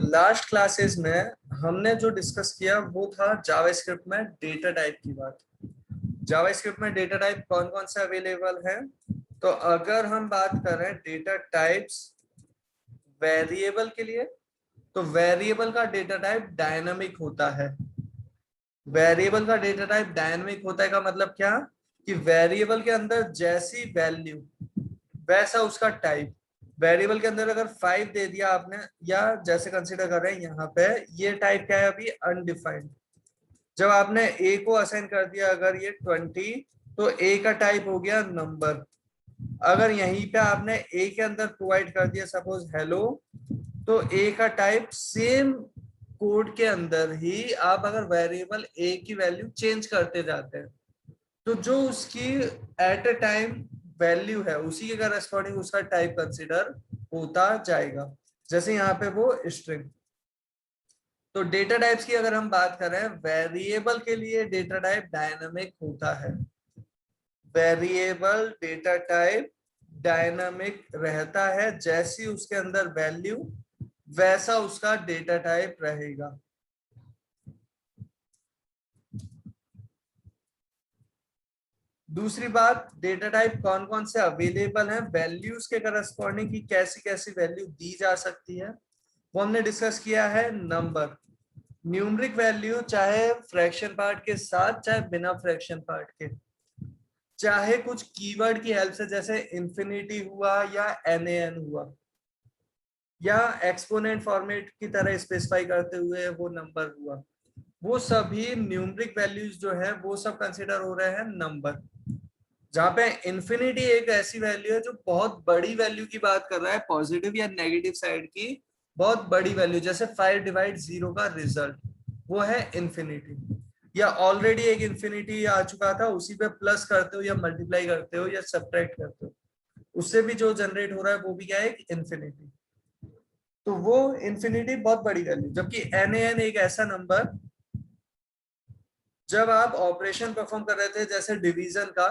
Last classes में हमने जो डिस्कस किया वो था जावास्क्रिप्ट में डेटा टाइप की बात। जावास्क्रिप्ट में डेटा टाइप कौन कौन से अवेलेबल है। तो अगर हम बात करें डेटा टाइप्स वेरिएबल के लिए, तो वेरिएबल का डेटा टाइप डायनामिक होता है। वेरिएबल का डेटा टाइप डायनामिक होता है का मतलब क्या कि वेरिएबल के अंदर जैसी वैल्यू वैसा उसका टाइप। वेरिएबल के अंदर अगर 5 दे दिया आपने, या जैसे कंसीडर कर रहे हैं यहाँ पे ये टाइप क्या है अभी अनडिफाइंड। जब आपने ए को असाइन कर दिया अगर ये 20, तो ए का टाइप हो गया नंबर। अगर यहीं पे आपने ए के अंदर प्रोवाइड कर दिया सपोज हेलो, तो ए का टाइप सेम कोड के अंदर ही आप अगर वेरिएबल ए की वैल्यू चेंज करते जाते हैं तो जो उसकी एट ए टाइम वैल्यू है उसी के करस्पॉन्डिंग उसका टाइप कंसीडर होता जाएगा। जैसे यहाँ पे वो स्ट्रिंग। तो डेटा टाइप्स की अगर हम बात करें, वेरिएबल के लिए डेटा टाइप डायनामिक होता है। वेरिएबल डेटा टाइप डायनामिक रहता है, जैसी उसके अंदर वैल्यू वैसा उसका डेटा टाइप रहेगा। दूसरी बात, डेटा टाइप कौन कौन से अवेलेबल हैं, वैल्यूज के करस्पॉन्डिंग की कैसी कैसी वैल्यू दी जा सकती है, वो हमने डिस्कस किया है। नंबर, न्यूमरिक वैल्यू, चाहे फ्रैक्शन पार्ट के साथ चाहे बिना फ्रैक्शन पार्ट के, चाहे कुछ कीवर्ड की हेल्प से जैसे इंफिनिटी हुआ या NaN हुआ, या एक्सपोनेंट फॉर्मेट की तरह स्पेसिफाई करते हुए वो नंबर हुआ, वो सभी न्यूमरिक वैल्यूज जो है वो सब कंसिडर हो रहे हैं नंबर। जहां पे इंफिनिटी एक ऐसी वैल्यू है जो बहुत बड़ी वैल्यू की बात कर रहा है, पॉजिटिव या नेगेटिव साइड की बहुत बड़ी वैल्यू, जैसे 5/0 का रिजल्ट, वो है इंफिनिटी। या ऑलरेडी एक इंफिनिटी आ चुका था उसी पे प्लस करते हो या मल्टीप्लाई करते हो या सब्ट्रैक्ट करते हो, उससे भी जो जनरेट हो रहा है वो भी क्या है, एक इंफिनिटी। तो वो इंफिनिटी बहुत बड़ी वैल्यू, जबकि NaN एक ऐसा नंबर जब आप ऑपरेशन परफॉर्म कर रहे थे जैसे डिवीजन का,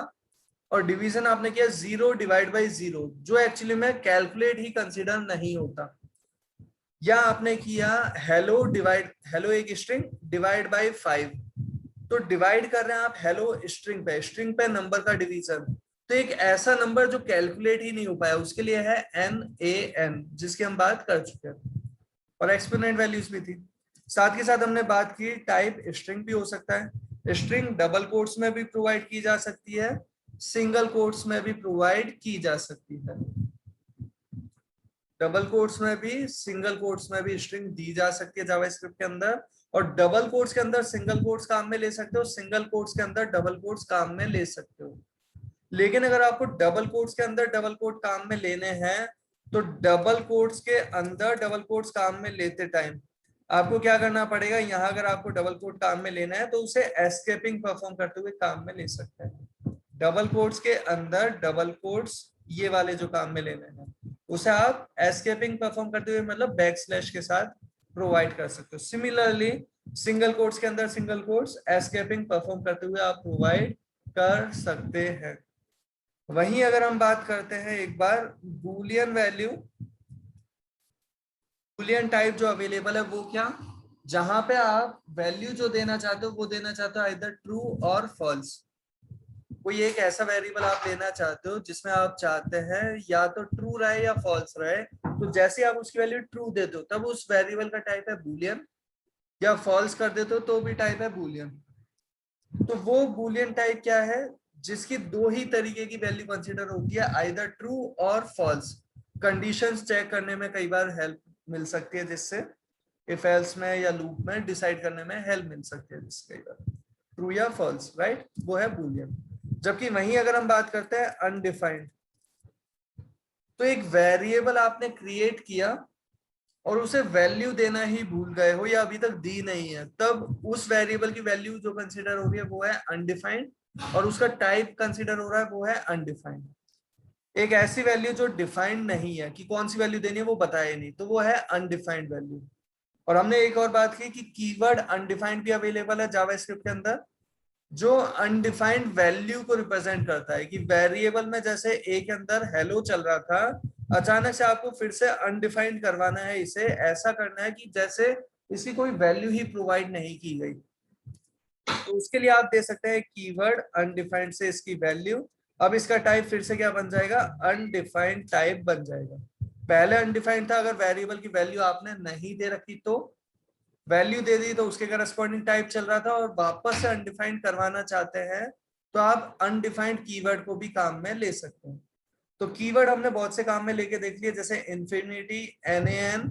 और डिवीजन आपने किया 0/0 जो एक्चुअली में कैलकुलेट ही कंसिडर नहीं होता, या आपने किया हेलो डिवाइड, हेलो एक स्ट्रिंग डिवाइड बाय 5, तो डिवाइड कर रहे हैं आप हेलो स्ट्रिंग पे नंबर का डिवीजन, तो एक ऐसा नंबर जो कैलकुलेट ही नहीं हो पाया उसके लिए है NaN, जिसकी हम बात कर चुके हैं। और एक्सपोनेंट वैल्यूज भी थी। साथ के साथ हमने बात की टाइप स्ट्रिंग भी हो सकता है, स्ट्रिंग डबल कोट्स में भी प्रोवाइड की जा सकती है, सिंगल कोट्स में भी प्रोवाइड की जा सकती है। डबल कोट्स में भी सिंगल कोट्स में भी स्ट्रिंग दी जा सकती है जावास्क्रिप्ट के अंदर, और डबल कोट्स के अंदर सिंगल कोट्स काम में ले सकते हो, सिंगल कोट्स के अंदर डबल कोट्स काम में ले सकते हो। लेकिन अगर आपको डबल कोट्स के अंदर डबल कोट काम में लेने हैं, तो डबल कोट्स के अंदर डबल कोट्स काम में लेते टाइम आपको क्या करना पड़ेगा, यहाँ अगर आपको डबल कोट काम में लेना है तो उसे एस्केपिंग परफॉर्म करते हुए काम में ले सकते हैं। डबल कोट्स के अंदर डबल कोट्स ये वाले जो काम में लेने हैं उसे आप एस्केपिंग परफॉर्म करते हुए मतलब बैकस्लैश के साथ प्रोवाइड कर सकते हो। सिमिलरली सिंगल कोट्स के अंदर सिंगल कोट्स एस्केपिंग परफॉर्म करते हुए आप प्रोवाइड कर सकते हैं। वहीं अगर हम बात करते हैं एक बार बूलियन वैल्यू, बूलियन टाइप जो अवेलेबल है वो क्या, जहां पे आप वैल्यू जो देना चाहते हो वो देना चाहते हो आइदर ट्रू और फॉल्स। कोई एक ऐसा वेरिएबल आप लेना चाहते हो जिसमें आप चाहते हैं या तो ट्रू रहे या फॉल्स रहे, तो जैसे आप उसकी वैल्यू ट्रू देते हो तब उस वेरिएबल का टाइप है बूलियन, या फॉल्स कर देते हो तो भी टाइप है बूलियन। तो वो बूलियन टाइप क्या है, जिसकी दो ही तरीके की वैल्यू कंसीडर होती है, आइदर ट्रू और फॉल्स। कंडीशंस चेक करने में कई बार हेल्प मिल सकती है, जिससे इफ एल्स में या लूप में डिसाइड करने में हेल्प मिल सकती है, जिससे कई बार ट्रू या फॉल्स, राइट, वो है बूलियन। जबकि वहीं अगर हम बात करते हैं अनडिफाइंड, तो एक वेरिएबल आपने क्रिएट किया और उसे वैल्यू देना ही भूल गए हो या अभी तक दी नहीं है, तब उस वेरिएबल की वैल्यू जो कंसीडर हो रही है वो है अनडिफाइंड, और उसका टाइप कंसीडर हो रहा है वो है अनडिफाइंड। एक ऐसी वैल्यू जो डिफाइंड नहीं है कि कौन सी वैल्यू देनी है वो बताया नहीं, तो वो है अनडिफाइंड वैल्यू। और हमने एक और बात की कि कीवर्ड अनडिफाइंड भी अवेलेबल है जावास्क्रिप्ट के अंदर, जो अनडिफाइंड वैल्यू को रिप्रेजेंट करता है, कि वेरिएबल में जैसे ए के अंदर हेलो चल रहा था, अचानक से आपको फिर से अनडिफाइंड करवाना है, इसे ऐसा करना है कि जैसे इसकी कोई वैल्यू ही प्रोवाइड नहीं की गई। तो उसके लिए आप दे सकते हैं कीवर्ड अनडिफाइंड से इसकी वैल्यू। अब इसका टाइप फिर से क्या बन जाएगा, अनडिफाइंड टाइप बन जाएगा। पहले अनडिफाइंड था, अगर वेरिएबल की वैल्यू आपने नहीं दे रखी तो वैल्यू दे दी तो उसके करस्पॉन्डिंग टाइप चल रहा था, और वापस से अनडिफाइंड करवाना चाहते हैं तो आप अनडिफाइंड कीवर्ड को भी काम में ले सकते हैं। तो कीवर्ड हमने बहुत से काम में लेके देख लिए, जैसे इन्फिनिटी, NaN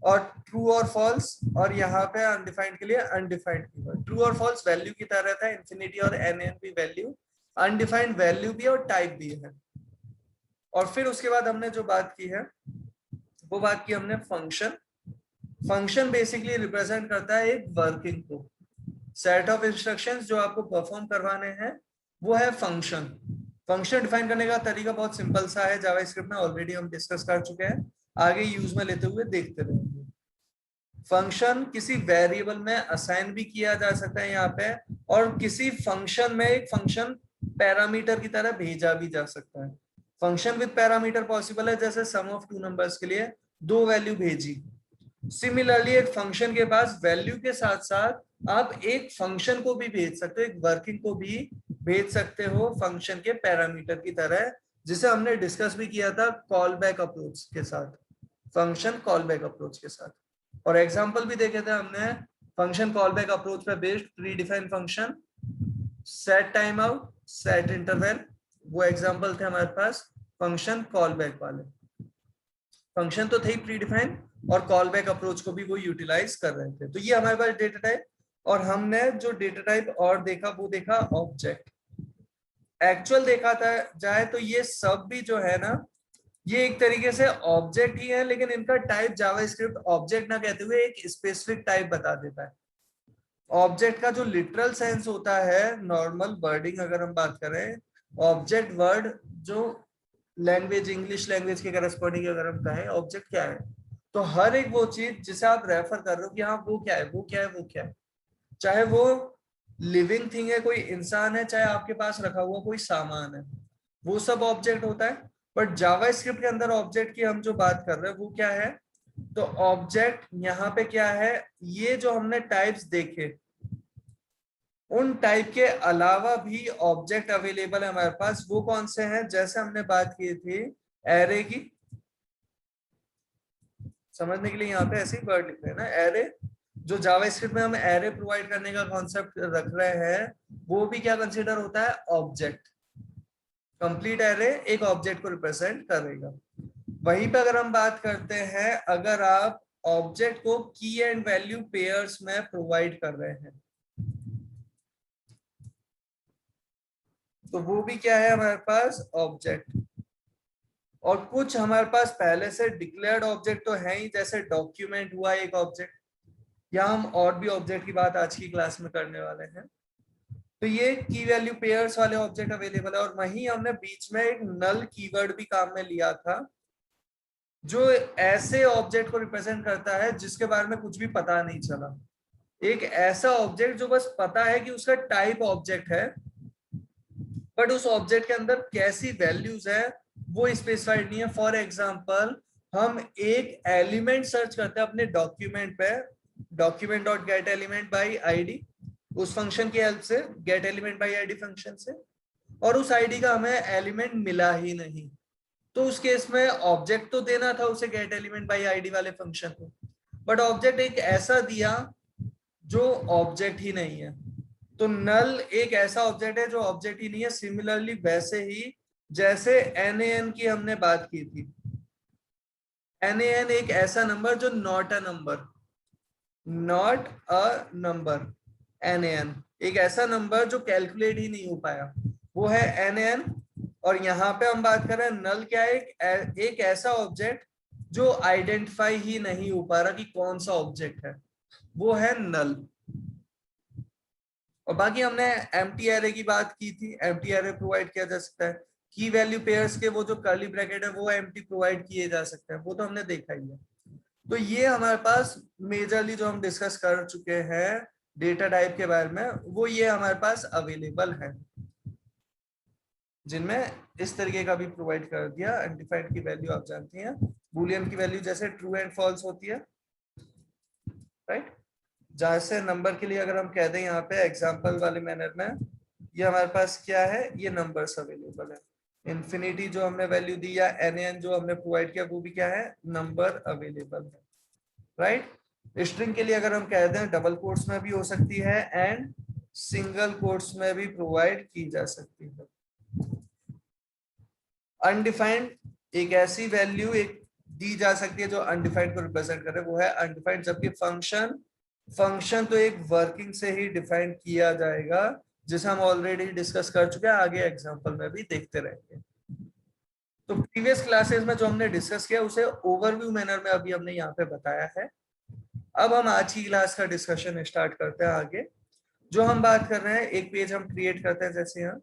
और ट्रू और फॉल्स, और यहाँ पे अनडिफाइंड के लिए अनडिफाइंड कीवर्ड। ट्रू और फॉल्स वैल्यू की तरह था, इन्फिनिटी और NaN भी वैल्यू, अनडिफाइंड वैल्यू भी और टाइप भी है। और फिर उसके बाद हमने जो बात की है वो बात की हमने फंक्शन। फंक्शन बेसिकली रिप्रेजेंट करता है एक वर्किंग को, सेट ऑफ इंस्ट्रक्शंस जो आपको परफॉर्म करवाने हैं वो है फंक्शन। फंक्शन डिफाइन करने का तरीका बहुत सिंपल सा है, जावास्क्रिप्ट में ऑलरेडी हम डिस्कस कर चुके हैं, आगे यूज में लेते हुए देखते रहेंगे। फंक्शन किसी वेरिएबल में असाइन भी किया जा सकता है यहाँ पे, और किसी फंक्शन में एक फंक्शन पैरामीटर की तरह भेजा भी जा सकता है। फंक्शन विद पैरामीटर पॉसिबल है, जैसे सम ऑफ टू नंबर्स के लिए दो वैल्यू भेजी। सिमिलरली एक फंक्शन के पास वैल्यू के साथ साथ आप एक फंक्शन को भी भेज सकते हो, एक वर्किंग को भी भेज सकते हो फंक्शन के पैरामीटर की तरह, जिसे हमने डिस्कस भी किया था कॉल बैक अप्रोच के साथ, फंक्शन कॉल बैक अप्रोच के साथ। और एग्जांपल भी देखे थे हमने फंक्शन कॉल बैक अप्रोच पे based pre defined function, set time out, set interval, वो एग्जांपल थे हमारे पास फंक्शन कॉल बैक वाले। फंक्शन तो थे ही प्री डिफाइंड, और कॉल बैक अप्रोच को भी वो यूटिलाइज कर रहे थे। तो ये हमारे पास डेटा टाइप, और हमने जो डेटा टाइप और देखा वो देखा ऑब्जेक्ट। एक्चुअल देखा था जाए तो ये सब भी जो है ना, ये एक तरीके से ऑब्जेक्ट ही है, लेकिन इनका टाइप जावास्क्रिप्ट ऑब्जेक्ट ना कहते हुए एक स्पेसिफिक टाइप बता देता है। ऑब्जेक्ट का जो लिटरल सेंस होता है, नॉर्मल वर्डिंग अगर हम बात करें, ऑब्जेक्ट वर्ड जो लैंग्वेज, इंग्लिश लैंग्वेज के करस्पॉन्डिंग अगर हम कहें ऑब्जेक्ट क्या है, तो हर एक वो चीज जिसे आप रेफर कर रहे हो कि हाँ वो क्या है, वो क्या है, वो क्या है, चाहे वो लिविंग थिंग है, कोई इंसान है, चाहे आपके पास रखा हुआ कोई सामान है, वो सब ऑब्जेक्ट होता है। बट जावास्क्रिप्ट के अंदर ऑब्जेक्ट की हम जो बात कर रहे हैं वो क्या है, तो ऑब्जेक्ट यहाँ पे क्या है, ये जो हमने टाइप्स देखे उन टाइप के अलावा भी ऑब्जेक्ट अवेलेबल है हमारे पास। वो कौन से हैं, जैसे हमने बात की थी एरे की, समझने के लिए यहाँ पे ऐसे ही वर्ड लिख रहे हैं ना, एरे। जो जावास्क्रिप्ट में हम एरे प्रोवाइड करने का कॉन्सेप्ट रख रहे हैं वो भी क्या कंसीडर होता है, ऑब्जेक्ट। कंप्लीट एरे एक ऑब्जेक्ट को रिप्रेजेंट करेगा। वहीं पे अगर हम बात करते हैं, अगर आप ऑब्जेक्ट को की एंड वैल्यू पेयर्स में प्रोवाइड कर रहे हैं तो वो भी क्या है हमारे पास, ऑब्जेक्ट। और कुछ हमारे पास पहले से डिक्लेयर्ड ऑब्जेक्ट तो है ही, जैसे डॉक्यूमेंट हुआ एक ऑब्जेक्ट, या हम और भी ऑब्जेक्ट की बात आज की क्लास में करने वाले हैं। तो ये की वैल्यू पेयर्स वाले ऑब्जेक्ट अवेलेबल है। और वहीं हमने बीच में एक नल कीवर्ड भी काम में लिया था, जो ऐसे ऑब्जेक्ट को रिप्रेजेंट करता है जिसके बारे में कुछ भी पता नहीं चला। एक ऐसा ऑब्जेक्ट जो बस पता है कि उसका टाइप ऑब्जेक्ट है, बट उस ऑब्जेक्ट के अंदर कैसी वैल्यूज है वो स्पेसिफाइड नहीं है। फॉर एग्जाम्पल, हम एक एलिमेंट सर्च करते हैं अपने डॉक्यूमेंट पे, document dot get element by ID, उस फंक्शन की हेल्प से, gate element by ID function से, और उस आईडी का हमें एलिमेंट मिला ही नहीं। तो उस केस में ऑब्जेक्ट तो देना था उसे गेट एलिमेंट बाई आईडी वाले फंक्शन को, बट ऑब्जेक्ट एक ऐसा दिया जो ऑब्जेक्ट ही नहीं है। तो नल एक ऐसा ऑब्जेक्ट है जो ऑब्जेक्ट ही नहीं है। सिमिलरली वैसे ही जैसे NaN की हमने बात की थी, NaN एक ऐसा नंबर जो not a number, not a number, NaN एक ऐसा नंबर जो कैलकुलेट ही नहीं हो पाया, वो है NaN। और यहाँ पे हम बात कर रहे हैं नल क्या है, एक ऐसा ऑब्जेक्ट जो आइडेंटिफाई ही नहीं हो पा रहा कि कौन सा ऑब्जेक्ट है, वो है नल। और बाकी हमने एम्प्टी एरे की बात की थी, एम्प्टी एरे प्रोवाइड किया जा सकता है। की वैल्यू पेयर्स के वो जो कर्ली ब्रैकेट है वो एम्प्टी प्रोवाइड किए जा सकते हैं, वो तो हमने देखा ही है। तो ये हमारे पास मेजरली जो हम डिस्कस कर चुके हैं डेटा टाइप के बारे में, वो ये हमारे पास अवेलेबल है, जिनमें इस तरीके का भी प्रोवाइड कर दिया। अनडिफाइंड की वैल्यू आप जानती हैं, बूलियन की वैल्यू जैसे ट्रू एंड फॉल्स होती है, राइट। जैसे नंबर के लिए अगर हम कह दें यहाँ पे एग्जांपल वाले मैनर में, ये हमारे पास क्या है, ये नंबर्स अवेलेबल है। इन्फिनिटी जो हमने वैल्यू दी या एन जो हमने प्रोवाइड किया वो भी क्या है, नंबर अवेलेबल है, राइट। स्ट्रिंग के लिए अगर हम कह दें डबल कोट्स में भी हो सकती है एंड सिंगल कोट्स में भी प्रोवाइड की जा सकती है। अनडिफाइंड एक ऐसी वैल्यू एक दी जा सकती है जो अनडिफाइंड को रिप्रेजेंट करे, वो है अनडिफाइंड। जबकि फंक्शन तो एक वर्किंग से ही डिफाइन किया जाएगा, जिसे हम ऑलरेडी डिस्कस कर चुके हैं, आगे एग्जांपल में भी देखते रहेंगे। तो प्रीवियस क्लासेस में जो हमने डिस्कस किया उसे ओवरव्यू मैनर में अभी हमने यहाँ पे बताया है। अब हम आज की क्लास का डिस्कशन स्टार्ट करते हैं आगे। जो हम बात कर रहे हैं, एक पेज हम क्रिएट करते हैं जैसे यहाँ,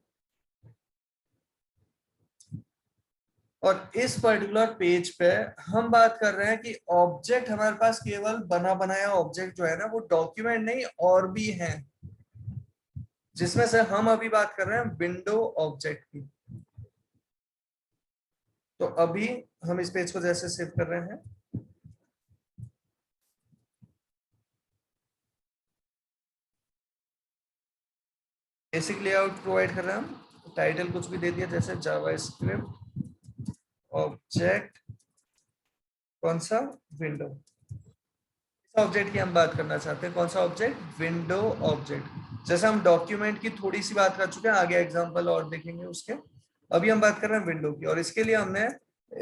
और इस पर्टिकुलर पेज पे हम बात कर रहे हैं कि ऑब्जेक्ट हमारे पास केवल बना बनाया ऑब्जेक्ट जो है ना, वो डॉक्यूमेंट नहीं और भी हैं, जिसमें से हम अभी बात कर रहे हैं विंडो ऑब्जेक्ट की। तो अभी हम इस पेज को जैसे सेव कर रहे हैं, बेसिक लेआउट प्रोवाइड कर रहे हैं हम, टाइटल कुछ भी दे दिया जैसे जावास्क्रिप्ट ऑब्जेक्ट कौन सा, विंडो। इस ऑब्जेक्ट की हम बात करना चाहते हैं, कौन सा ऑब्जेक्ट, विंडो ऑब्जेक्ट। जैसे हम डॉक्यूमेंट की थोड़ी सी बात कर चुके हैं, आगे एग्जांपल और देखेंगे उसके। अभी हम बात कर रहे हैं विंडो की, और इसके लिए हमने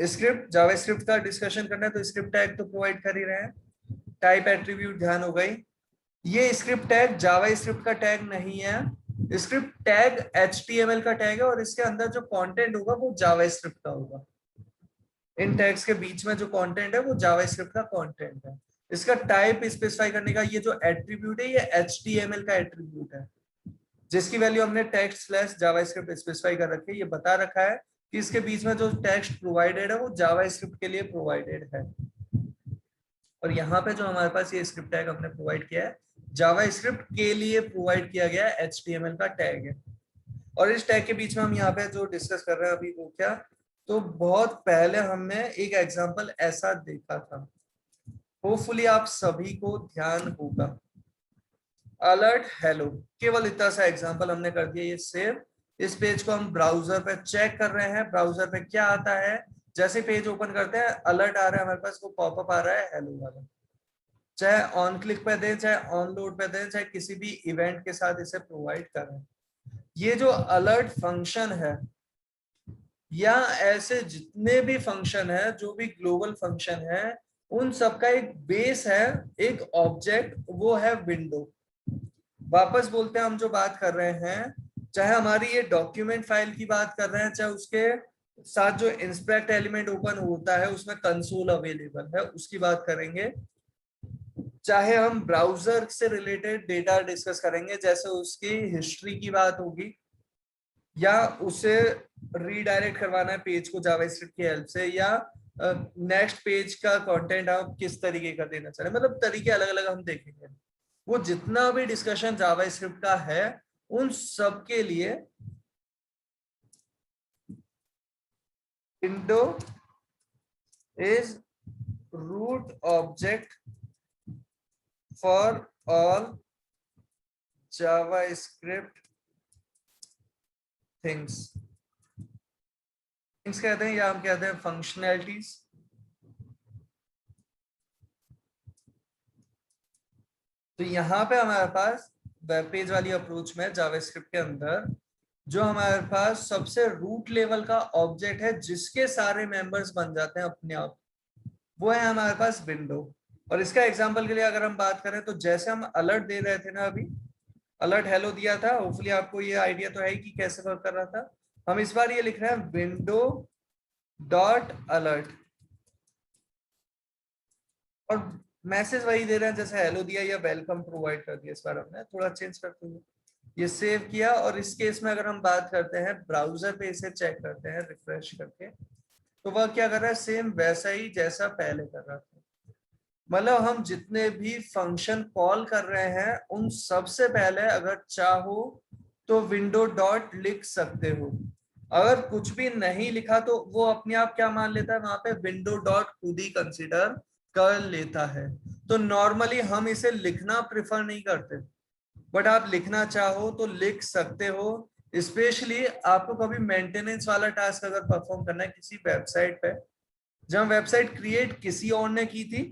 स्क्रिप्ट जावास्क्रिप्ट का डिस्कशन करना है, तो स्क्रिप्ट टैग तो प्रोवाइड कर ही रहे हैं। टाइप एट्रीब्यूट ध्यान हो गई, ये स्क्रिप्ट टैग जावास्क्रिप्ट का टैग नहीं है, स्क्रिप्ट टैग HTML का टैग है, और इसके अंदर जो कंटेंट होगा वो जावास्क्रिप्ट का होगा। इन टैग्स के बीच में जो कंटेंट है वो जावास्क्रिप्ट का कंटेंट है। इसका टाइप स्पेसिफाई करने का ये जो एट्रीब्यूट है, ये HTML का एट्रीब्यूट है, जिसकी वैल्यू हमने टेक्स्ट स्लैश जावास्क्रिप्ट स्पेसिफाई कर रखी है। ये बता रखा है कि इसके बीच में जो टेक्स्ट प्रोवाइडेड है वो जावास्क्रिप्ट के लिए प्रोवाइडेड है। और यहाँ पे जो हमारे पास ये स्क्रिप्ट टैग हमने प्रोवाइड किया है, जावास्क्रिप्ट के लिए प्रोवाइड किया गया है, HTML का टैग है। और इस टैग के बीच में हम यहाँ पे जो डिस्कस कर रहे हैं अभी, वो क्या, तो बहुत पहले हमने एक एग्जांपल ऐसा देखा था, होपफुली आप सभी को ध्यान होगा। अलर्ट हेलो, केवल इतना सा एग्जांपल हमने कर दिया, ये सेव। इस पेज को हम ब्राउजर पे चेक कर रहे हैं, ब्राउजर पे क्या आता है, जैसे पेज ओपन करते हैं अलर्ट आ रहा है हमारे पास, वो पॉपअप आ रहा है हेलो वाला। चाहे ऑन क्लिक पे दें, चाहे ऑन लोड पे दें, चाहे किसी भी इवेंट के साथ इसे प्रोवाइड करें, ये जो अलर्ट फंक्शन है या ऐसे जितने भी फंक्शन है, जो भी ग्लोबल फंक्शन है, उन सबका एक बेस है, एक ऑब्जेक्ट, वो है विंडो। वापस बोलते हैं, हम जो बात कर रहे हैं, चाहे हमारी ये डॉक्यूमेंट फाइल की बात कर रहे हैं, चाहे उसके साथ जो इंस्पेक्ट एलिमेंट ओपन होता है उसमें कंसोल अवेलेबल है उसकी बात करेंगे, चाहे हम ब्राउजर से रिलेटेड डेटा डिस्कस करेंगे जैसे उसकी हिस्ट्री की बात होगी, या उसे रीडायरेक्ट करवाना है पेज को जावास्क्रिप्ट की हेल्प से, या नेक्स्ट पेज का कंटेंट हम किस तरीके का देना चाह रहे हैं, मतलब तरीके अलग अलग हम देखेंगे। वो जितना भी डिस्कशन जावास्क्रिप्ट का है, उन सब के लिए window is root object for all JavaScript things. Things कहते हैं या हम कहते हैं फंक्शनैलिटीज। तो यहाँ पे हमारे पास वेब पेज वाली अप्रोच में जावास्क्रिप्ट के अंदर जो हमारे पास सबसे रूट लेवल का ऑब्जेक्ट है, जिसके सारे मेंबर्स बन जाते हैं अपने आप, वो है हमारे पास विंडो। और इसका एग्जांपल के लिए अगर हम बात करें, तो जैसे हम अलर्ट दे रहे थे ना, अभी अलर्ट हेलो दिया था, होपफुली आपको ये आइडिया तो है कि कैसे वर्क कर रहा था। हम इस बार ये लिख रहे हैं विंडो डॉट अलर्ट, और मैसेज वही दे रहे हैं जैसे हेलो दिया या वेलकम प्रोवाइड कर दिया। इस बार हमने थोड़ा चेंज करते हुए ये सेव किया, और इस केस में अगर हम बात करते हैं ब्राउजर पे इसे चेक करते हैं रिफ्रेश करके, तो वह क्या कर रहा है, सेम वैसा ही जैसा पहले कर रहा था। मतलब हम जितने भी फंक्शन कॉल कर रहे हैं उन सबसे पहले अगर चाहो तो विंडो डॉट लिख सकते हो। अगर कुछ भी नहीं लिखा तो वो अपने आप क्या मान लेता है, वहां पे विंडो डॉट खुद ही कंसीडर कर लेता है। तो नॉर्मली हम इसे लिखना प्रिफर नहीं करते, बट आप लिखना चाहो तो लिख सकते हो। स्पेशली आपको कभी मेंटेनेंस वाला टास्क अगर परफॉर्म करना है किसी वेबसाइट पे, जब वेबसाइट क्रिएट किसी और ने की थी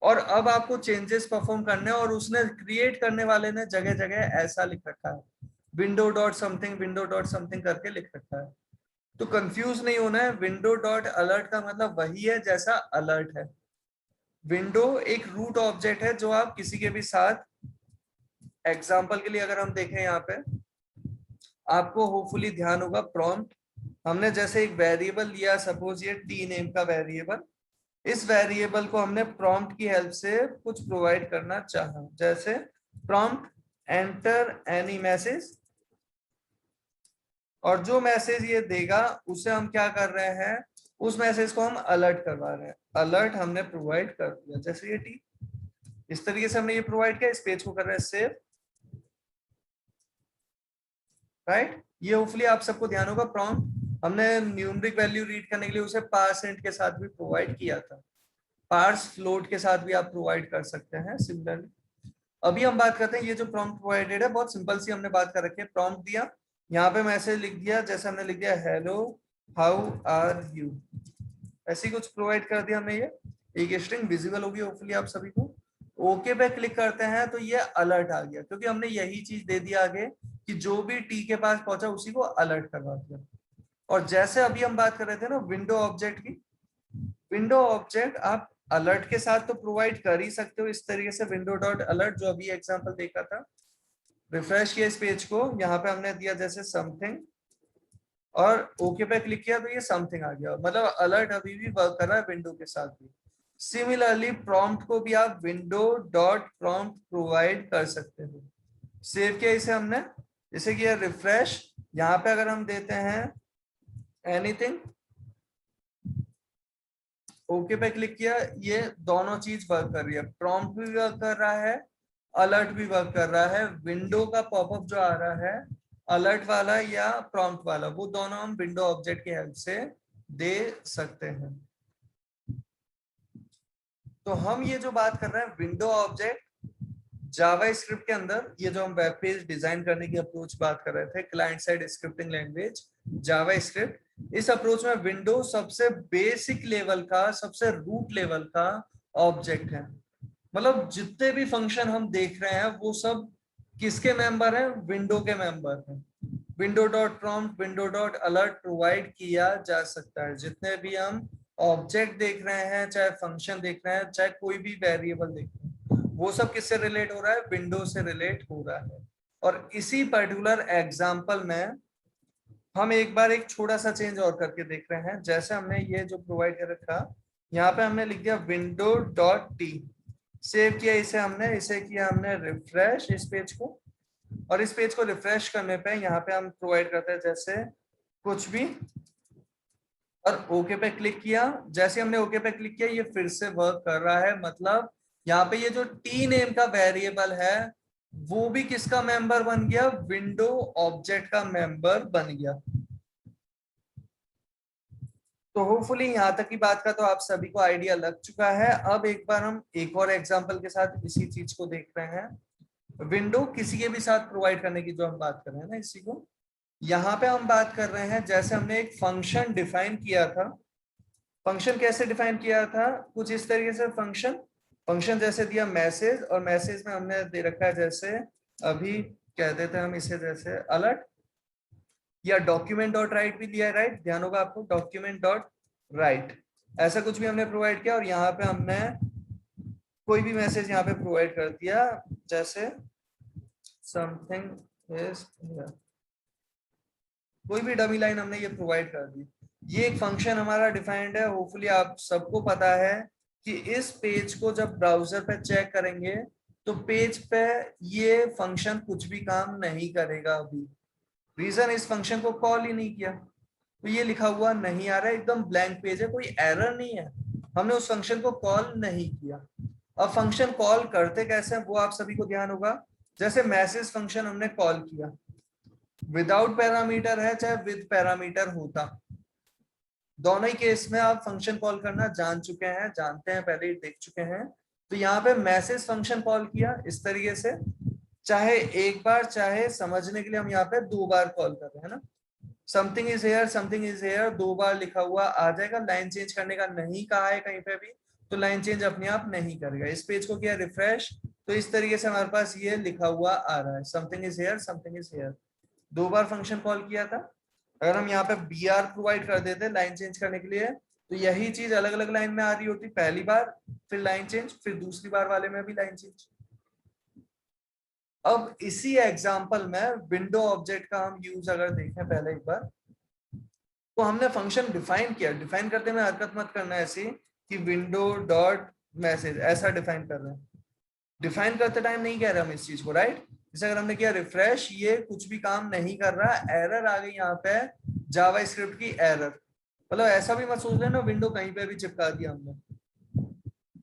और अब आपको चेंजेस परफॉर्म करने हैं, और उसने क्रिएट करने वाले ने जगह जगह ऐसा लिख रखा है, विंडो डॉट समथिंग करके लिख रखा है। तो कंफ्यूज नहीं होना है, विंडो डॉट अलर्ट का मतलब वही है जैसा अलर्ट है। विंडो एक रूट ऑब्जेक्ट है जो आप किसी के भी साथ, एग्जाम्पल के लिए अगर हम देखें यहाँ पे, आपको होपफुली ध्यान होगा प्रॉम्प्ट, हमने जैसे एक वेरिएबल लिया, सपोज ये टी नेम का वेरिएबल, इस वेरिएबल को हमने प्रॉम्प्ट की हेल्प से कुछ प्रोवाइड करना चाहा, जैसे प्रॉम्प्ट एंटर एनी मैसेज, और जो मैसेज ये देगा उसे हम क्या कर रहे हैं, उस मैसेज को हम अलर्ट करवा रहे हैं। अलर्ट हमने प्रोवाइड कर दिया, जैसे ये टी, इस तरीके से हमने ये प्रोवाइड किया, इस पेज को कर रहे हैं सेव, राइट। ये होपफुली आप सबको ध्यान होगा। प्रॉम्प्ट हमने न्यूमेरिक वैल्यू रीड करने के लिए उसे पार्सेंट के साथ भी प्रोवाइड किया था, पार्स फ्लोट के साथ भी आप प्रोवाइड कर सकते हैं सिमिलरली। अभी हम बात करते हैं, ये जो प्रॉम्प्ट प्रोवाइडेड है बहुत सिंपल सी हमने बात कर रखी है। प्रॉम्प्ट दिया, यहाँ पे मैसेज लिख दिया, जैसे हमने लिख दिया हेलो हाउ आर यू, ऐसी कुछ प्रोवाइड कर दिया हमने। ये एक स्ट्रिंग विजिबल होगी होपफुली आप सभी को। ओके पे क्लिक करते हैं तो ये अलर्ट आ गया, क्योंकि हमने यही चीज दे दिया आगे कि जो भी टी के पास पहुंचा उसी को अलर्ट करवा दिया। और जैसे अभी हम बात कर रहे थे ना विंडो ऑब्जेक्ट की, विंडो ऑब्जेक्ट आप अलर्ट के साथ तो प्रोवाइड कर ही सकते हो इस तरीके से, विंडो डॉट अलर्ट, जो अभी एग्जांपल देखा था। रिफ्रेश किया इस पेज को, यहाँ पे हमने दिया जैसे समथिंग, और ओके पे क्लिक किया तो ये समथिंग आ गया, मतलब अलर्ट अभी भी वर्क कर रहा है विंडो के साथ भी। सिमिलरली प्रॉम्प्ट को भी आप विंडो डॉट प्रॉम्प्ट प्रोवाइड कर सकते हो। सेव किया इसे हमने, इसे किया रिफ्रेश, यहाँ पे अगर हम देते हैं एनीथिंग, ओके पे क्लिक किया, ये दोनों चीज वर्क कर रही है, प्रॉम्प्ट भी वर्क कर रहा है, अलर्ट भी वर्क कर रहा है। विंडो का पॉपअप जो आ रहा है अलर्ट वाला या प्रॉम्प्ट वाला, वो दोनों हम विंडो ऑब्जेक्ट की हेल्प से दे सकते हैं। तो हम ये जो बात कर रहे हैं विंडो ऑब्जेक्ट जावा स्क्रिप्ट के अंदर, ये जो हम वेब पेज डिजाइन करने की अप्रोच बात कर रहे थे, क्लाइंट साइड स्क्रिप्टिंग लैंग्वेज जावा स्क्रिप्ट, इस अप्रोच में विंडो सबसे बेसिक लेवल का, सबसे रूट लेवल का ऑब्जेक्ट है। मतलब जितने भी फंक्शन हम देख रहे हैं वो सब किसके मेंबर हैं, विंडो के मेंबर हैं। Window dot prompt, window dot alert provide किया जा सकता है। जितने भी हम ऑब्जेक्ट देख रहे हैं, चाहे फंक्शन देख रहे हैं, चाहे कोई भी वेरिएबल देख रहे हैं, वो सब किससे रिलेट हो रहा है, विंडो से रिलेट हो रहा है। और इसी पर्टिकुलर एग्जाम्पल में हम एक बार एक छोटा सा चेंज और करके देख रहे हैं। जैसे हमने ये जो प्रोवाइड कर रखा, यहाँ पे हमने लिख दिया विंडो डॉट टी, सेव किया इसे हमने, इसे किया हमने रिफ्रेश इस पेज को, और इस पेज को रिफ्रेश करने पे यहाँ पे हम प्रोवाइड करते हैं जैसे कुछ भी, और ओके पे क्लिक किया। जैसे हमने ओके पे क्लिक किया ये फिर से वर्क कर रहा है, मतलब यहाँ पे ये जो टी नेम का वेरिएबल है वो भी किसका मेंबर बन गया, विंडो ऑब्जेक्ट का मेंबर बन गया। तो होपफुली यहाँ तक की बात का तो आप सभी को आइडिया लग चुका है। अब एक बार हम एक और एग्जांपल के साथ इसी चीज को देख रहे हैं, विंडो किसी के भी साथ प्रोवाइड करने की जो हम बात कर रहे हैं ना, इसी को यहाँ पे हम बात कर रहे हैं। जैसे हमने एक फंक्शन डिफाइन किया था, फंक्शन कैसे डिफाइन किया था, कुछ इस तरीके से। फंक्शन फंक्शन जैसे दिया मैसेज, और मैसेज में हमने दे रखा है जैसे, अभी कह देते हैं हम इसे जैसे अलर्ट, या डॉक्यूमेंट डॉट राइट भी दिया है, राइट, ध्यान होगा आपको, डॉक्यूमेंट डॉट राइट, ऐसा कुछ भी हमने प्रोवाइड किया। और यहाँ पे हमने कोई भी मैसेज यहाँ पे प्रोवाइड कर दिया, जैसे समथिंग इज, कोई भी डमी लाइन हमने ये प्रोवाइड कर दी। ये एक फंक्शन हमारा डिफाइंड है। होपफुली आप सबको पता है कि इस पेज को जब ब्राउजर पे चेक करेंगे तो पेज पे ये फंक्शन कुछ भी काम नहीं करेगा अभी। रीजन, इस फंक्शन को कॉल ही नहीं किया, तो ये लिखा हुआ नहीं आ रहा है, एकदम ब्लैंक पेज है, कोई एरर नहीं है, हमने उस फंक्शन को कॉल नहीं किया। अब फंक्शन कॉल करते कैसे हैं वो आप सभी को ध्यान होगा। जैसे मैसेज फंक्शन हमने कॉल किया, विदाउट पैरामीटर है चाहे विद पैरामीटर होता, दोनों ही केस में आप फंक्शन कॉल करना जानते हैं, पहले ही देख चुके हैं। तो यहाँ पे मैसेज फंक्शन कॉल किया इस तरीके से, चाहे एक बार चाहे समझने के लिए हम यहाँ पे 2 बार कॉल कर रहे हैं ना, something is here, something is here 2 बार लिखा हुआ आ जाएगा। लाइन चेंज करने का नहीं कहा है कहीं पे भी, तो लाइन चेंज अपने आप नहीं करेगा। इस पेज को किया रिफ्रेश, तो इस तरीके से हमारे पास ये लिखा हुआ आ रहा है, something is here, something is here. 2 bar function call किया था। अगर हम यहाँ पे br प्रोवाइड कर देते लाइन चेंज करने के लिए, तो यही चीज अलग अलग लाइन में आ रही होती, पहली बार फिर लाइन चेंज, फिर दूसरी बार वाले में भी लाइन चेंज। अब इसी एग्जांपल में विंडो ऑब्जेक्ट का हम यूज अगर देखें पहले एक बार, तो हमने फंक्शन डिफाइन किया। डिफाइन करते में हरकत मत करना ऐसी कि विंडो डॉट मैसेज ऐसा डिफाइन कर रहे हैं, डिफाइन करते टाइम नहीं कह रहे हम इस चीज को, राइट। जैसे अगर हमने किया रिफ्रेश, ये कुछ भी काम नहीं कर रहा, एरर आ गई यहाँ पे, जावास्क्रिप्ट की एरर। मतलब ऐसा भी मत सोच लेना विंडो कहीं पे भी चिपका दिया हमने।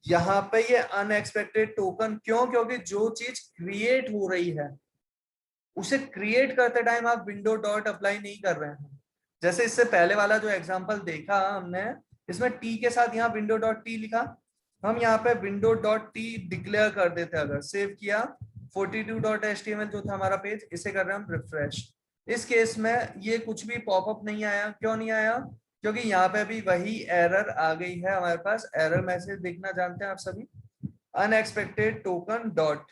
यहाँ पे ये अनएक्सपेक्टेड टोकन क्यों, क्योंकि जो चीज क्रिएट हो रही है उसे क्रिएट करते टाइम आप विंडो डॉट अप्लाई नहीं कर रहे हैं। जैसे इससे पहले वाला जो एग्जांपल देखा हमने, इसमें टी के साथ यहाँ विंडो डॉट टी लिखा, हम यहाँ पे विंडो डॉट टी डिक्लेयर कर देते, अगर सेव किया 42.html जो था हमारा पेज, इसे कर रहे हैं हम रिफ्रेश। इस केस में ये कुछ भी पॉपअप नहीं आया, क्यों नहीं आया, क्योंकि यहाँ पे भी वही एरर आ गई है हमारे पास। एरर मैसेज देखना जानते हैं आप सभी, अनएक्सपेक्टेड टोकन डॉट,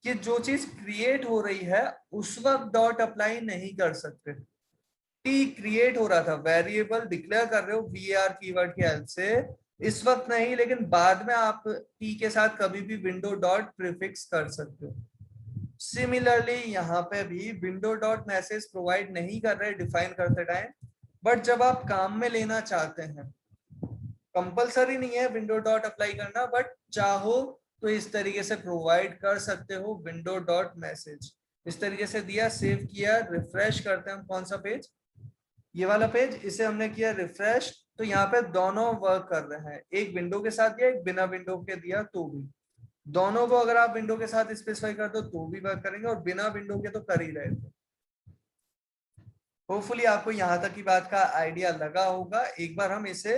कि जो चीज क्रिएट हो रही है उस वक्त डॉट अप्लाई नहीं कर सकते। टी क्रिएट हो रहा था, वेरिएबल डिक्लेयर कर रहे हो var कीवर्ड के हेल्प से, इस वक्त नहीं, लेकिन बाद में आप टी के साथ कभी भी विंडो डॉट प्रीफिक्स कर सकते हो। सिमिलरली यहाँ पे भी विंडो डॉट मैसेज प्रोवाइड नहीं कर रहे डिफाइन करते टाइम, बट जब आप काम में लेना चाहते हैं, कंपलसरी नहीं है विंडो डॉट अप्लाई करना, बट चाहो तो इस तरीके से प्रोवाइड कर सकते हो विंडो डॉट मैसेज। इस तरीके से दिया, सेव किया, रिफ्रेश करते हैं हम, कौन सा पेज, ये वाला पेज, इसे हमने किया रिफ्रेश, तो यहाँ पे दोनों वर्क कर रहे हैं, एक विंडो के साथ दिया, एक बिना विंडो के दिया तो भी, दोनों को अगर आप विंडो के साथ स्पेसिफाई कर दो तो भी वर्क करेंगे, और बिना विंडो के तो कर ही रहे थे। होपफुली आपको यहाँ तक की बात का आइडिया लगा होगा। एक बार हम इसे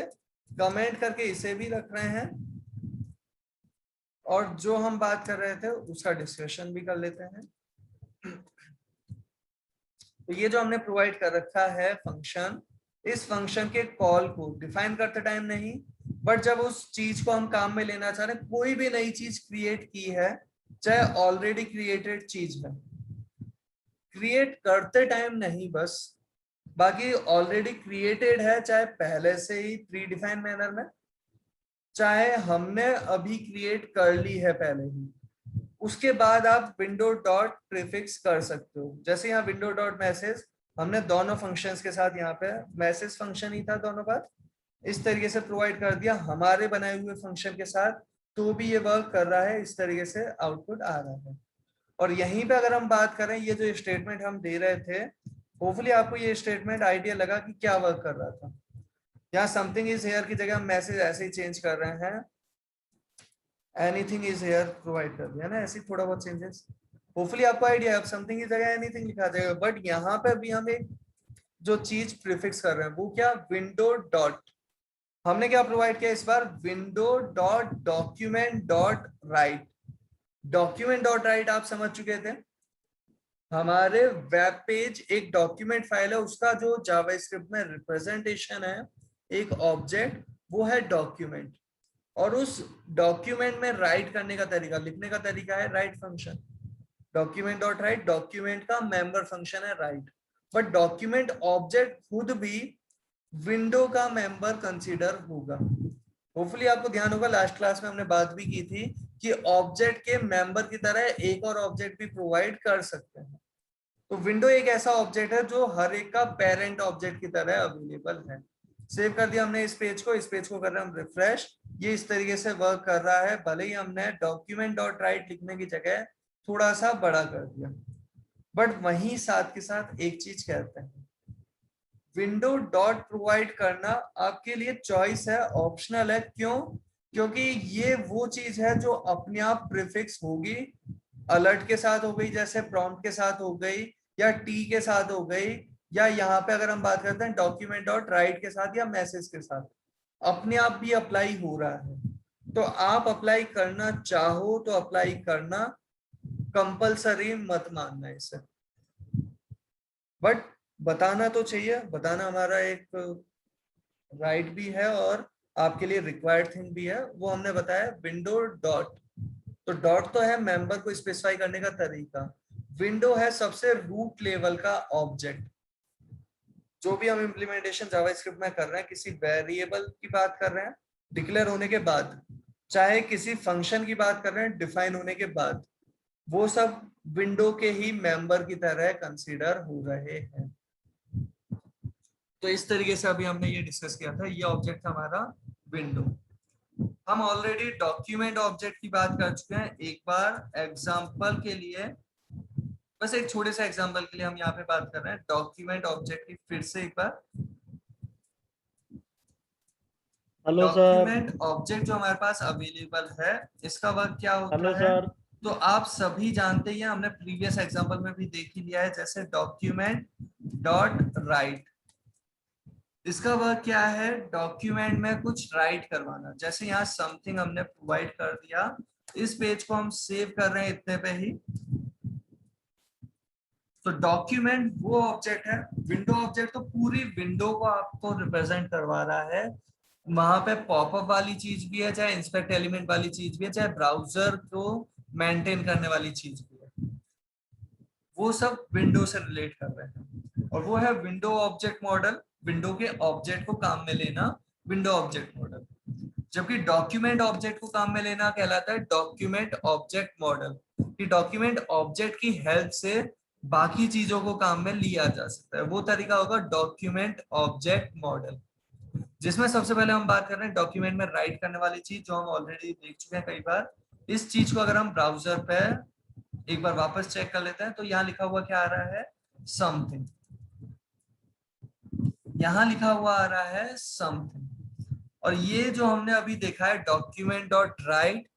कमेंट करके इसे भी रख रहे हैं, और जो हम बात कर रहे थे उसका डिस्कशन भी कर लेते हैं। तो ये जो हमने प्रोवाइड कर रखा है फंक्शन, इस फंक्शन के कॉल को डिफाइन करते टाइम नहीं, बट जब उस चीज को हम काम में लेना चाह रहे हैं, कोई भी नई चीज क्रिएट की है, चाहे ऑलरेडी क्रिएटेड चीज है, क्रिएट करते टाइम नहीं बस, बाकी ऑलरेडी क्रिएटेड है, चाहे पहले से ही प्री डिफाइन मैनर में, चाहे हमने अभी क्रिएट कर ली है पहले ही, उसके बाद आप विंडो डॉट प्रीफिक्स कर सकते हो। जैसे यहाँ विंडो डॉट मैसेज, हमने दोनों फंक्शंस के साथ, यहाँ पे मैसेज फंक्शन ही था दोनों बार, इस तरीके से प्रोवाइड कर दिया हमारे बनाए हुए फंक्शन के साथ, तो भी ये वर्क कर रहा है, इस तरीके से आउटपुट आ रहा है। और यहीं पे अगर हम बात करें, ये जो स्टेटमेंट हम दे रहे थे, होपफुली आपको ये स्टेटमेंट आइडिया लगा कि क्या वर्क कर रहा था। यहाँ समथिंग इज हेयर की जगह हम मैसेज ऐसे ही चेंज कर रहे हैं, एनीथिंग इज हेयर प्रोवाइड कर दिया ना, ऐसे थोड़ा बहुत चेंजेस। होपफुली आपको आइडिया, अब समथिंग की जगह एनीथिंग लिखा जाएगा, बट यहाँ पे भी हम एक जो चीज प्रीफिक्स कर रहे हैं वो क्या, विंडो डॉट, हमने क्या प्रोवाइड किया इस बार, window dot document dot write. Document dot write आप समझ चुके थे, हमारे वेब पेज एक डॉक्यूमेंट फाइल है, उसका जो जावास्क्रिप्ट में रिप्रेजेंटेशन है, एक ऑब्जेक्ट, वो है डॉक्यूमेंट, और उस डॉक्यूमेंट में राइट करने का तरीका, लिखने का तरीका है right function. Document dot write, document का मेंबर फंक्शन है राइट, बट डॉक्यूमेंट ऑब्जेक्ट खुद भी विंडो का मेंबर कंसीडर होगा। होपफुली आपको ध्यान होगा, लास्ट क्लास में हमने बात भी की थी कि ऑब्जेक्ट के मेंबर की तरह एक और ऑब्जेक्ट भी प्रोवाइड कर सकते हैं। तो विंडो एक ऐसा ऑब्जेक्ट है जो हर एक का पेरेंट ऑब्जेक्ट की तरह अवेलेबल है। सेव कर दिया हमने इस पेज को कर रहे हैं हम रिफ्रेश, ये इस तरीके से वर्क कर रहा है, भले ही हमने डॉक्यूमेंट डॉट राइट लिखने की जगह थोड़ा सा बड़ा कर दिया, बट वहीं साथ के साथ एक चीज कहते हैं, विंडो डॉट प्रोवाइड करना आपके लिए चॉइस है, ऑप्शनल है। क्यों, क्योंकि ये वो चीज है जो अपने आप प्रीफिक्स होगी, अलर्ट के साथ हो गई, जैसे प्रॉम्प्ट के साथ हो गई, या टी के साथ हो गई, या यहाँ पे अगर हम बात करते हैं डॉक्यूमेंट डॉट राइट के साथ या मैसेज के साथ, अपने आप भी अप्लाई हो रहा है। तो आप अप्लाई करना चाहो तो अप्लाई करना, कंपलसरी मत मानना इसे, बट बताना तो चाहिए, बताना हमारा एक राइट भी है और आपके लिए रिक्वायर्ड थिंग भी है। वो हमने बताया विंडो डॉट, तो डॉट तो है मेंबर को स्पेसिफाई करने का तरीका, विंडो है सबसे रूट लेवल का ऑब्जेक्ट। जो भी हम इम्प्लीमेंटेशन जावास्क्रिप्ट में कर रहे हैं, किसी वेरिएबल की बात कर रहे हैं डिक्लेयर होने के बाद, चाहे किसी फंक्शन की बात कर रहे हैं डिफाइन होने के बाद, वो सब विंडो के ही मेंबर की तरह कंसीडर हो रहे हैं। तो इस तरीके से अभी हमने ये डिस्कस किया था, ये ऑब्जेक्ट हमारा विंडो। हम ऑलरेडी डॉक्यूमेंट ऑब्जेक्ट की बात कर चुके हैं। एक बार एग्जांपल के लिए, बस एक छोटे से एग्जांपल के लिए हम यहाँ पे बात कर रहे हैं डॉक्यूमेंट ऑब्जेक्ट की। फिर से एक बार, हेलो सर। डॉक्यूमेंट ऑब्जेक्ट जो हमारे पास अवेलेबल है, इसका वर्क क्या हेलो होता है? सर। तो आप सभी जानते ही हैं, हमने प्रीवियस एग्जांपल में भी देख ही लिया है, जैसे डॉक्यूमेंट डॉट राइट। इसका वर्क क्या है? डॉक्यूमेंट में कुछ राइट करवाना। जैसे यहाँ समथिंग हमने प्रोवाइड कर दिया, इस पेज को हम सेव कर रहे हैं इतने पे ही। तो डॉक्यूमेंट वो ऑब्जेक्ट है, विंडो ऑब्जेक्ट तो पूरी विंडो को आपको रिप्रेजेंट करवा रहा है। वहां पे पॉपअप वाली चीज भी है, चाहे इंस्पेक्ट एलिमेंट वाली चीज भी है, चाहे ब्राउजर को मेंटेन करने वाली चीज भी है, वो सब विंडो से रिलेट कर रहे हैं। और वो है विंडो ऑब्जेक्ट मॉडल, विंडो के ऑब्जेक्ट को काम में लेना, विंडो ऑब्जेक्ट मॉडल। जबकि डॉक्यूमेंट ऑब्जेक्ट को काम में लेना कहलाता है डॉक्यूमेंट ऑब्जेक्ट मॉडल, कि डॉक्यूमेंट ऑब्जेक्ट की हेल्प से बाकी चीजों को काम में लिया जा सकता है। वो तरीका होगा डॉक्यूमेंट ऑब्जेक्ट मॉडल, जिसमें सबसे पहले हम बात कर रहे हैं डॉक्यूमेंट में राइट करने वाली चीज, जो हम ऑलरेडी देख चुके हैं कई बार। इस चीज को अगर हम ब्राउजर पे एक बार वापस चेक कर लेते हैं, तो यहाँ लिखा हुआ क्या आ रहा है? समथिंग। यहाँ लिखा हुआ आ रहा है समथिंग। और ये जो हमने अभी देखा है डॉक्यूमेंट डॉट राइट,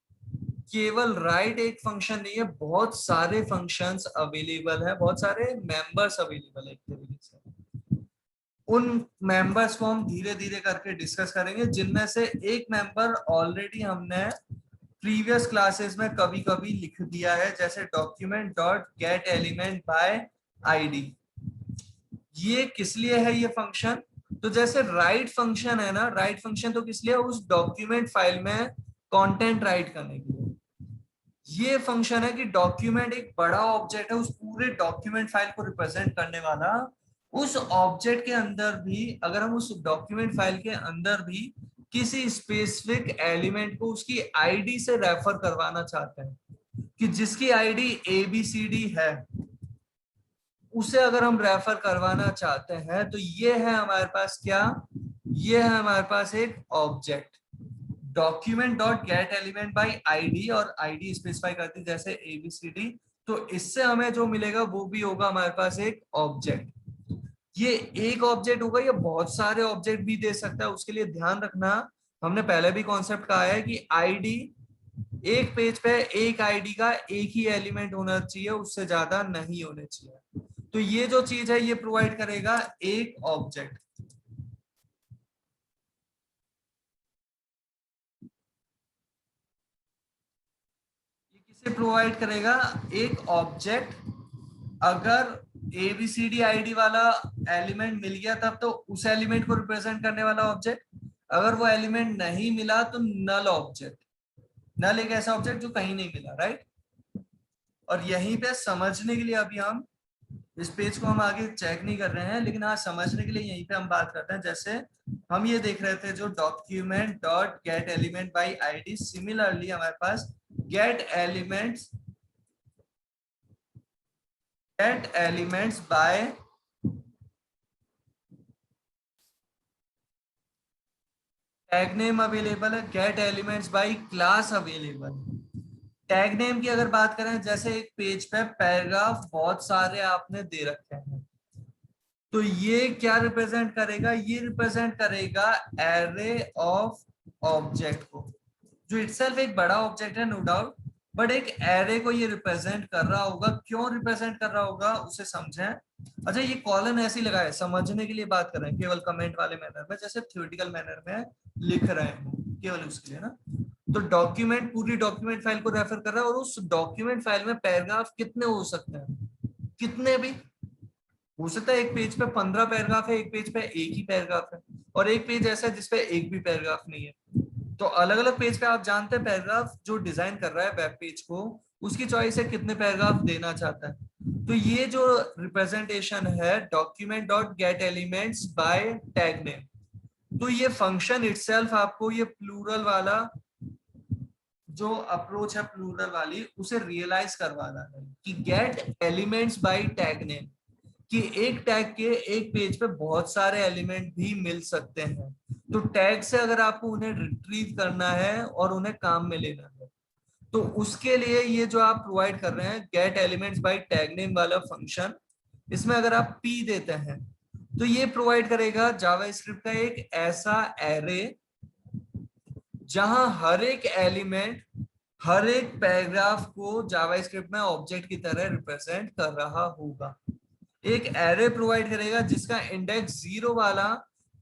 केवल राइट एक फंक्शन नहीं है, बहुत सारे फंक्शंस अवेलेबल है, बहुत सारे मेंबर्स अवेलेबल है एक तरीके से। उन मेंबर्स को हम धीरे धीरे करके डिस्कस करेंगे, जिनमें से एक मेंबर ऑलरेडी हमने प्रीवियस क्लासेस में कभी कभी लिख दिया है, जैसे document dot get element by ID. ये किस लिए है ये फंक्शन? तो जैसे राइट फंक्शन है ना, राइट फंक्शन तो किस लिए? उस डॉक्यूमेंट फाइल में कंटेंट राइट करने के लिए। ये फंक्शन है कि डॉक्यूमेंट एक बड़ा ऑब्जेक्ट है, उस पूरे डॉक्यूमेंट फाइल को रिप्रेजेंट करने वाला। उस ऑब्जेक्ट के अंदर भी, अगर हम उस डॉक्यूमेंट फाइल के अंदर भी किसी स्पेसिफिक एलिमेंट को उसकी आईडी से रेफर करवाना चाहते हैं, कि जिसकी आईडी ABCD है, उसे अगर हम रेफर करवाना चाहते हैं, तो ये है हमारे पास क्या? ये है हमारे पास एक object document dot get element by ID, और आईडी स्पेसिफाई करती जैसे ABCD। तो इससे हमें जो मिलेगा वो भी होगा हमारे पास एक ऑब्जेक्ट। ये एक ऑब्जेक्ट होगा, ये बहुत सारे ऑब्जेक्ट भी दे सकता है। उसके लिए ध्यान रखना, हमने पहले भी कॉन्सेप्ट कहा है कि आईडी, एक पेज पे एक आईडी का एक ही एलिमेंट होना चाहिए, उससे ज्यादा नहीं होने चाहिए। तो ये जो चीज है ये प्रोवाइड करेगा एक ऑब्जेक्ट। ये किसे प्रोवाइड करेगा? एक ऑब्जेक्ट। अगर ABCD आईडी वाला एलिमेंट मिल गया तब तो उस एलिमेंट को रिप्रेजेंट करने वाला ऑब्जेक्ट। अगर वो एलिमेंट नहीं मिला तो नल ऑब्जेक्ट। नल एक ऐसा ऑब्जेक्ट जो कहीं नहीं मिला, राइट? और यहीं पे समझने के लिए अभी हम इस पेज को हम आगे चेक नहीं कर रहे हैं, लेकिन हाँ समझने के लिए यहीं पे हम बात करते हैं। जैसे हम ये देख रहे थे जो document dot get element by ID, similarly हमारे पास get elements by tag name available है, get elements by class available. Tag name की अगर बात करें, जैसे एक पेज पे पैराग्राफ बहुत सारे आपने दे रखे हैं, तो ये क्या रिप्रेजेंट करेगा? ये रिप्रेजेंट करेगा एरे ऑफ ऑब्जेक्ट को। जो इटसेल्फ एक बड़ा ऑब्जेक्ट है नो डाउट, बट एक एरे को ये रिप्रेजेंट कर रहा होगा। क्यों रिप्रेजेंट कर रहा होगा उसे समझें। अच्छा, ये कॉलन ऐसे ही लगा है, समझने के लिए बात कर रहे हैं केवल कमेंट वाले मैनर में, जैसे थ्योरेटिकल मैनर में लिख रहे हैं केवल उसके लिए ना। तो डॉक्यूमेंट पूरी डॉक्यूमेंट फाइल को रेफर कर रहा है, और उस डॉक्यूमेंट फाइल में पैराग्राफ कितने हो सकते हैं, कितने भी हो सकता है। एक पेज पे 15 पैराग्राफ है, एक पेज पे एक ही पैराग्राफ है, और एक पेज ऐसा है जिसपे एक भी पैराग्राफ नहीं है। तो अलग अलग पेज पे आप जानते हैं पैराग्राफ जो डिजाइन कर रहा है वेब पेज को, उसकी चॉइस है कितने पैराग्राफ देना चाहता है। तो ये जो रिप्रेजेंटेशन है document dot gate elements by tag name, तो ये फंक्शन इटसेल्फ आपको ये प्लूरल वाला जो अप्रोच है प्लूरल वाली उसे रियलाइज करवाना है कि gate elements by tag name, कि एक टैग के एक पेज पे बहुत सारे एलिमेंट भी मिल सकते हैं। तो टैग से अगर आपको उन्हें रिट्रीव करना है और उन्हें काम में लेना है, तो उसके लिए ये जो आप प्रोवाइड कर रहे हैं gate elements by tag name वाला फंक्शन, इसमें अगर आप p देते हैं तो ये प्रोवाइड करेगा जावास्क्रिप्ट का एक ऐसा एरे जहां हर एक एलिमेंट हर एक पैराग्राफ को जावास्क्रिप्ट में ऑब्जेक्ट की तरह रिप्रेजेंट कर रहा होगा। एक एरे प्रोवाइड करेगा जिसका इंडेक्स 0 वाला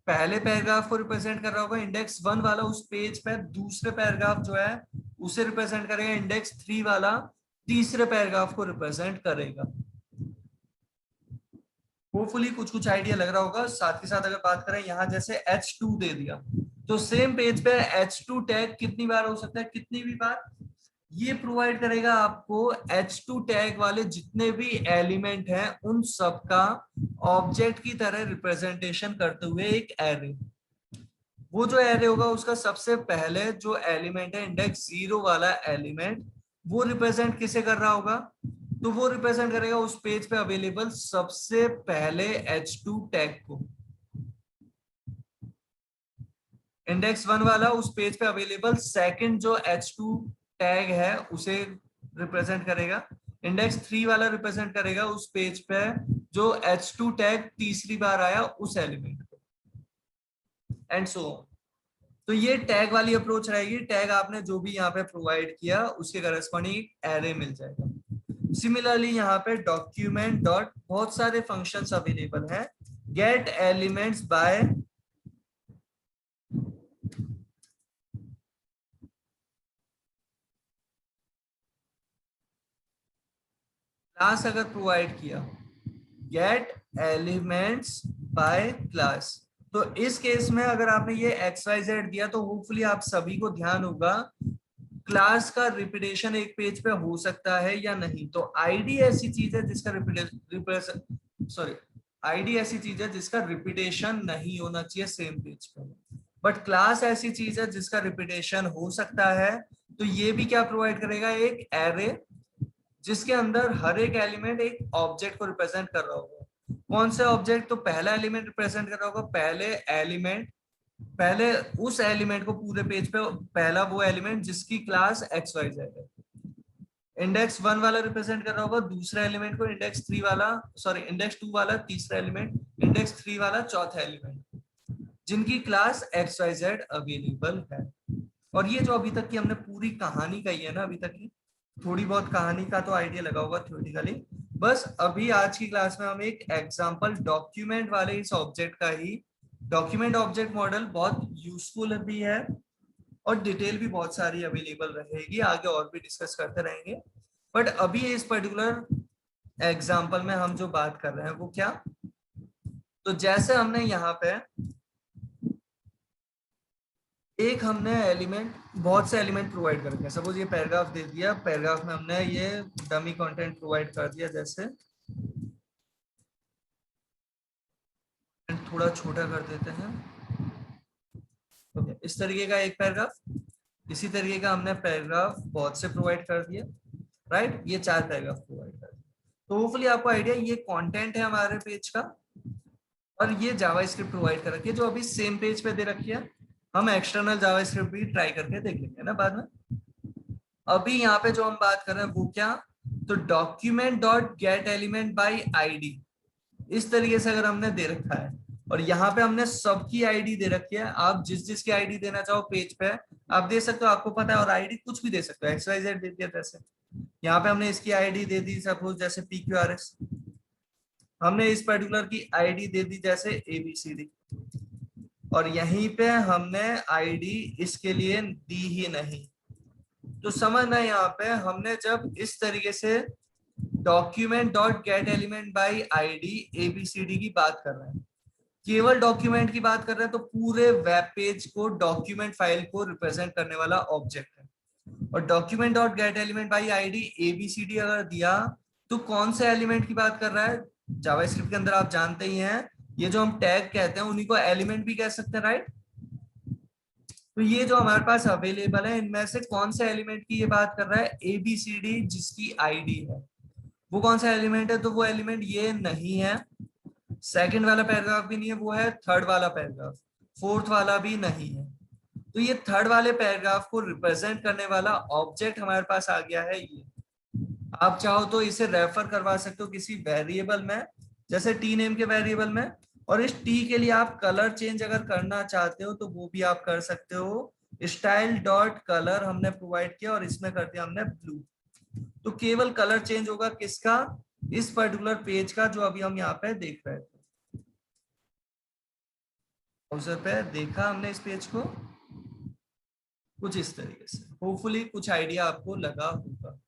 पहले पैराग्राफ को रिप्रेजेंट कर रहा होगा, इंडेक्स 1 वाला उस पेज पे दूसरे पैराग्राफ जो है उसे रिप्रेजेंट करेगा, इंडेक्स 3 वाला तीसरे पैराग्राफ को रिप्रेजेंट करेगा। होपफुली कुछ कुछ आइडिया लग रहा होगा। साथ के साथ अगर बात करें यहाँ जैसे h2 दे दिया, तो सेम पेज पे h2 टैग कितनी बार हो सकता है, कितनी भी बार, ये प्रोवाइड करेगा आपको h2 टैग वाले जितने भी एलिमेंट हैं उन सबका ऑब्जेक्ट की तरह रिप्रेजेंटेशन करते हुए एक एरे। वो जो एरे होगा उसका सबसे पहले जो एलिमेंट है इंडेक्स 0 वाला एलिमेंट, वो रिप्रेजेंट किसे कर रहा होगा, तो वो रिप्रेजेंट करेगा उस पेज पे अवेलेबल सबसे पहले h2 टैग को। इंडेक्स 1 वाला उस पेज पे अवेलेबल सेकंड जो h2 टैग है उसे रिप्रेजेंट करेगा, इंडेक्स 3 वाला रिप्रेजेंट करेगा उस पेज पे जो h2 टैग तीसरी बार आया उस एलिमेंट को, एंड सो ऑन। तो ये टैग वाली अप्रोच रहेगी। टैग आपने जो भी यहाँ पे प्रोवाइड किया उसके करस्पॉन्डिंग एरे मिल जाएगा। सिमिलरली यहाँ पे डॉक्यूमेंट डॉट बहुत सारे फंक्शंस अवेलेबल हैं, गेट एलिमेंट्स बाय क्लास अगर प्रोवाइड किया, गेट एलिमेंट्स बाय क्लास, तो इस केस में अगर आपने ये XYZ दिया तो होपफुली आप सभी को ध्यान होगा क्लास का रिपीटेशन एक पेज पे हो सकता है या नहीं। तो आईडी ऐसी चीज है जिसका आईडी ऐसी चीज है जिसका रिपीटेशन नहीं होना चाहिए सेम पेज पे, बट क्लास ऐसी चीज है जिसका रिपीटेशन हो सकता है। तो ये भी क्या प्रोवाइड करेगा, एक एरे जिसके अंदर हर एक एलिमेंट एक ऑब्जेक्ट को रिप्रेजेंट कर रहा होगा। कौन से ऑब्जेक्ट, तो पहला एलिमेंट रिप्रेजेंट कर रहा होगा पहले उस एलिमेंट को पूरे पेज पे, पहला वो एलिमेंट जिसकी क्लास XYZ है। इंडेक्स 1 वाला रिप्रेजेंट कर रहा होगा दूसरा एलिमेंट को, इंडेक्स 2 वाला तीसरा एलिमेंट, इंडेक्स 3 वाला चौथा एलिमेंट, जिनकी क्लास XYZ अवेलेबल है। और ये जो अभी तक की हमने पूरी कहानी कही है ना, अभी तक की थोड़ी बहुत कहानी का तो आइडिया लगा होगा थ्योरेटिकली। बस अभी आज की क्लास में हम एक एग्जांपल डॉक्यूमेंट वाले इस ऑब्जेक्ट का ही, डॉक्यूमेंट ऑब्जेक्ट मॉडल बहुत यूजफुल भी है और डिटेल भी बहुत सारी अवेलेबल रहेगी, आगे और भी डिस्कस करते रहेंगे। बट अभी इस पर्टिकुलर एग्जांपल में हम जो बात कर रहे हैं वो क्या, तो जैसे हमने यहाँ पे एक हमने एलिमेंट, बहुत से एलिमेंट प्रोवाइड कर दिया, सपोज ये पैराग्राफ दे दिया, पैराग्राफ में हमने ये डमी कंटेंट प्रोवाइड कर दिया, जैसे थोड़ा छोटा कर देते हैं, ओके, इस तरीके का एक पैराग्राफ, इसी तरीके का हमने पैराग्राफ बहुत से प्रोवाइड कर दिया, राइट, ये 4 पैराग्राफ प्रोवाइड कर दिया। तो होपफुली आपको आइडिया, ये कंटेंट है हमारे पेज का, और ये जावास्क्रिप्ट प्रोवाइड कर रखी है जो अभी सेम पेज पे दे रखी है। हम एक्सटर्नल जावास्क्रिप्ट भी ट्राई करके देख लेंगे ना बाद में। अभी यहाँ पे जो हम बात कर रहे हैं वो क्या, तो document dot get element by ID, इस तरीके से अगर हमने दे रखा है, और यहाँ पे हमने सबकी आईडी दे रखी है, आप जिस जिसकी आईडी देना चाहो पेज पे आप दे सकते हो, आपको पता है, और आईडी कुछ भी दे सकते हो, XYZ दे दिया जैसे यहाँ पे हमने इसकी आईडी दे दी सपोज जैसे PQRS, हमने इस पर्टिकुलर की आईडी दे दी जैसे ABCD, और यहीं पे हमने आईडी इसके लिए दी ही नहीं। तो समझना यहाँ पे हमने जब इस तरीके से document dot get element by ID ABCD की बात कर रहे हैं, केवल डॉक्यूमेंट की बात कर रहे हैं, तो पूरे वेब पेज को डॉक्यूमेंट फाइल को रिप्रेजेंट करने वाला ऑब्जेक्ट है। और document dot get element by ID ABCD अगर दिया तो कौन से एलिमेंट की बात कर रहा है? जावास्क्रिप्ट के अंदर आप जानते ही हैं, ये जो हम टैग कहते हैं उन्हीं को एलिमेंट भी कह सकते हैं, राइट? तो ये जो हमारे पास अवेलेबल है इनमें से कौन से एलिमेंट की ये बात कर रहा है? ABCD जिसकी आईडी है, वो कौन सा एलिमेंट है? तो वो एलिमेंट ये नहीं है, सेकंड वाला पैराग्राफ भी नहीं है, वो है थर्ड वाला पैराग्राफ, फोर्थ वाला भी नहीं है। तो ये थर्ड वाले पैराग्राफ को रिप्रेजेंट करने वाला ऑब्जेक्ट हमारे पास आ गया है ये। आप चाहो तो इसे रेफर करवा सकते हो किसी वेरिएबल में, जैसे टी नेम के वेरिएबल में, और इस टी के लिए आप कलर चेंज अगर करना चाहते हो तो वो भी आप कर सकते हो। स्टाइल डॉट कलर हमने प्रोवाइड किया और इसमें कर दिया हमने ब्लू। तो केवल कलर चेंज होगा किसका? इस पर्टिकुलर पेज का जो अभी हम यहाँ पे देख रहे थे। ब्राउज़र पे देखा हमने इस पेज को कुछ इस तरीके से, होपफुली कुछ आइडिया आपको लगा होगा।